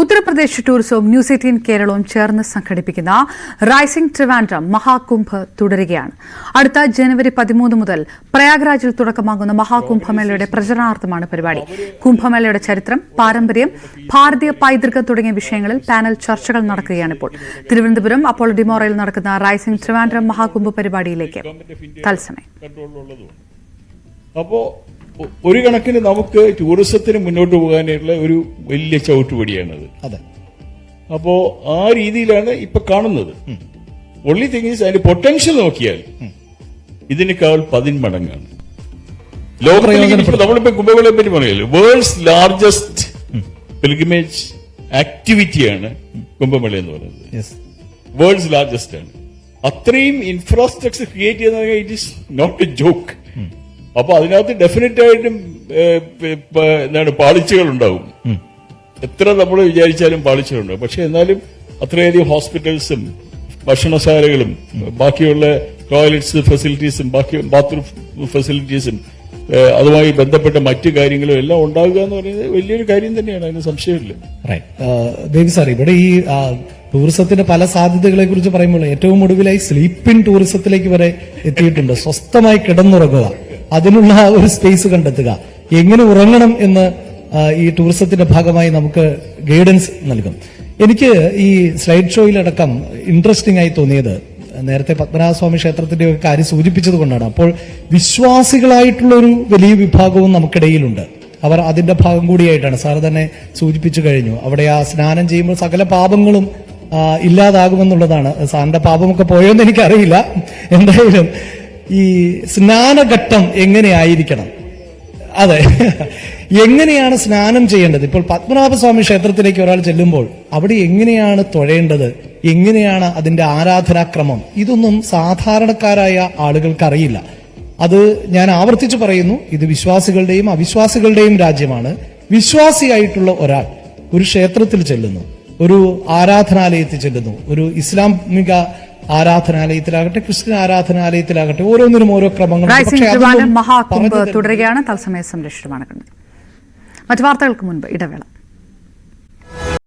Uttar Pradesh ടൂറിസവും news 18 കേരളവും ചേർന്ന് സംഘടിപ്പിക്കുന്ന റൈസിംഗ് ട്രിവാൻഡ്രം മഹാകുംഭ് തുടരുകയാണ്. അടുത്ത ജനുവരി 13 മുതൽ പ്രയാഗ്രാജിൽ തുടക്കമാകുന്ന മഹാകുംഭമേളയുടെ പ്രചരണാർത്ഥമാണ് പരിപാടി. കുംഭമേളയുടെ ചരിത്രം, പാരമ്പര്യം, ഭാരതീയ പൈതൃകം തുടങ്ങിയ വിഷയങ്ങളിൽ പാനൽ ചർച്ചകൾ നടക്കുകയാണിപ്പോൾ. തിരുവനന്തപുരം അപ്പോളോ ഡിമോറയിൽ നടക്കുന്ന റൈസിംഗ് ട്രിവാൻഡ്രം മഹാകുംഭ് പരിപാടിയിലേക്ക് തത്സമയം. ഒരു കണക്കിന് നമുക്ക് ടൂറിസത്തിന് മുന്നോട്ട് പോകാനുള്ള ഒരു വലിയ ചവിട്ടുപടിയാണത്. അതെ. അപ്പോ ആ രീതിയിലാണ് ഇപ്പൊ കാണുന്നത്. ഒൺലി തിങ് ഈസ് അതിന്റെ പൊട്ടൻഷ്യൽ നോക്കിയാൽ ഇതിനേക്കാൾ 10 മടങ്ങാണ്. ലോകത്തിൽ നമ്മളിപ്പോ കുംഭമേളയെ പറ്റി പറയല്ലോ, വേൾഡ്സ് ലാർജസ്റ്റ് പിൽഗ്രിമേജ് ആക്ടിവിറ്റിയാണ് കുംഭമേള എന്ന് പറയുന്നത്. വേൾഡ്സ് ലാർജസ്റ്റ് ആണ്. അത്രയും ഇൻഫ്രാസ്ട്രക്ചർ ക്രിയേറ്റ് ചെയ്യുന്ന it is not a joke. അപ്പൊ അതിനകത്ത് ഡെഫിനറ്റ് ആയിട്ടും പാളിച്ചകൾ ഉണ്ടാവും. എത്ര നമ്മൾ വിചാരിച്ചാലും പാളിച്ചകളുണ്ടാവും. പക്ഷെ എന്നാലും അത്രയധികം ഹോസ്പിറ്റൽസും ഭക്ഷണശാലകളും ബാക്കിയുള്ള ടോയ്ലറ്റ്സ് ഫെസിലിറ്റീസും ബാക്കി ബാത്റൂം ഫെസിലിറ്റീസും അതുമായി ബന്ധപ്പെട്ട മറ്റു കാര്യങ്ങളും എല്ലാം ഉണ്ടാകുക എന്ന് പറയുന്നത് വലിയൊരു കാര്യം തന്നെയാണ്, അതിന് സംശയമില്ല. ബേബി സാർ, ഇവിടെ ഈ ടൂറിസത്തിന്റെ പല സാധ്യതകളെ കുറിച്ച് പറയുമ്പോൾ ഏറ്റവും ഒടുവിലായി സ്ലീപ്പിൻ ടൂറിസത്തിലേക്ക് വരെ എത്തിയിട്ടുണ്ട്. സ്വസ്ഥമായി കിടന്നുറങ്ങുക, അതിനുള്ള ഒരു സ്പേസ് കണ്ടെത്തുക, എങ്ങനെ ഉറങ്ങണം എന്ന് ഈ ടൂറിസത്തിന്റെ ഭാഗമായി നമുക്ക് ഗൈഡൻസ് നൽകും. എനിക്ക് ഈ സ്ലൈഡ് ഷോയിലടക്കം ഇൻട്രസ്റ്റിംഗ് ആയി തോന്നിയത് നേരത്തെ പത്മനാഭസ്വാമി ക്ഷേത്രത്തിന്റെ ഒക്കെ കാര്യം സൂചിപ്പിച്ചത് കൊണ്ടാണ്. അപ്പോൾ വിശ്വാസികളായിട്ടുള്ള ഒരു വലിയ വിഭാഗവും നമുക്കിടയിലുണ്ട്. അവർ അതിന്റെ ഭാഗം കൂടിയായിട്ടാണ്. സാറ് തന്നെ സൂചിപ്പിച്ചു കഴിഞ്ഞു. അവിടെ ആ സ്നാനം ചെയ്യുമ്പോൾ സകല പാപങ്ങളും ഇല്ലാതാകുമെന്നുള്ളതാണ്. സാറിന്റെ പാപമൊക്കെ പോയോന്ന് എനിക്കറിയില്ല. എന്തായാലും ഈ സ്നാനഘട്ടം എങ്ങനെയായിരിക്കണം, അതെ, എങ്ങനെയാണ് സ്നാനം ചെയ്യേണ്ടത്? ഇപ്പോൾ പത്മനാഭസ്വാമി ക്ഷേത്രത്തിലേക്ക് ഒരാൾ ചെല്ലുമ്പോൾ അവിടെ എങ്ങനെയാണ് തൊഴേണ്ടത്, എങ്ങനെയാണ് അതിന്റെ ആരാധനാക്രമം, ഇതൊന്നും സാധാരണക്കാരായ ആളുകൾക്ക് അറിയില്ല. അത് ഞാൻ ആവർത്തിച്ചു പറയുന്നു, ഇത് വിശ്വാസികളുടെയും അവിശ്വാസികളുടെയും രാജ്യമാണ്. വിശ്വാസിയായിട്ടുള്ള ഒരാൾ ഒരു ക്ഷേത്രത്തിൽ ചെല്ലുന്നു, ഒരു ആരാധനാലയത്തിൽ ചെല്ലുന്നു, ഒരു ഇസ്ലാമിക ആരാധനാലയത്തിലാകട്ടെ ക്രിസ്ത്യൻ ആരാധനാലയത്തിലാകട്ടെ, ഓരോന്നിനും ഓരോ ക്രമങ്ങൾ. മഹാകുംഭ് തുടരുകയാണ്. തത്സമയ സംരക്ഷണമാണ് കണ്ടത്. മറ്റു വാർത്തകൾക്ക് മുൻപ് ഇടവേള.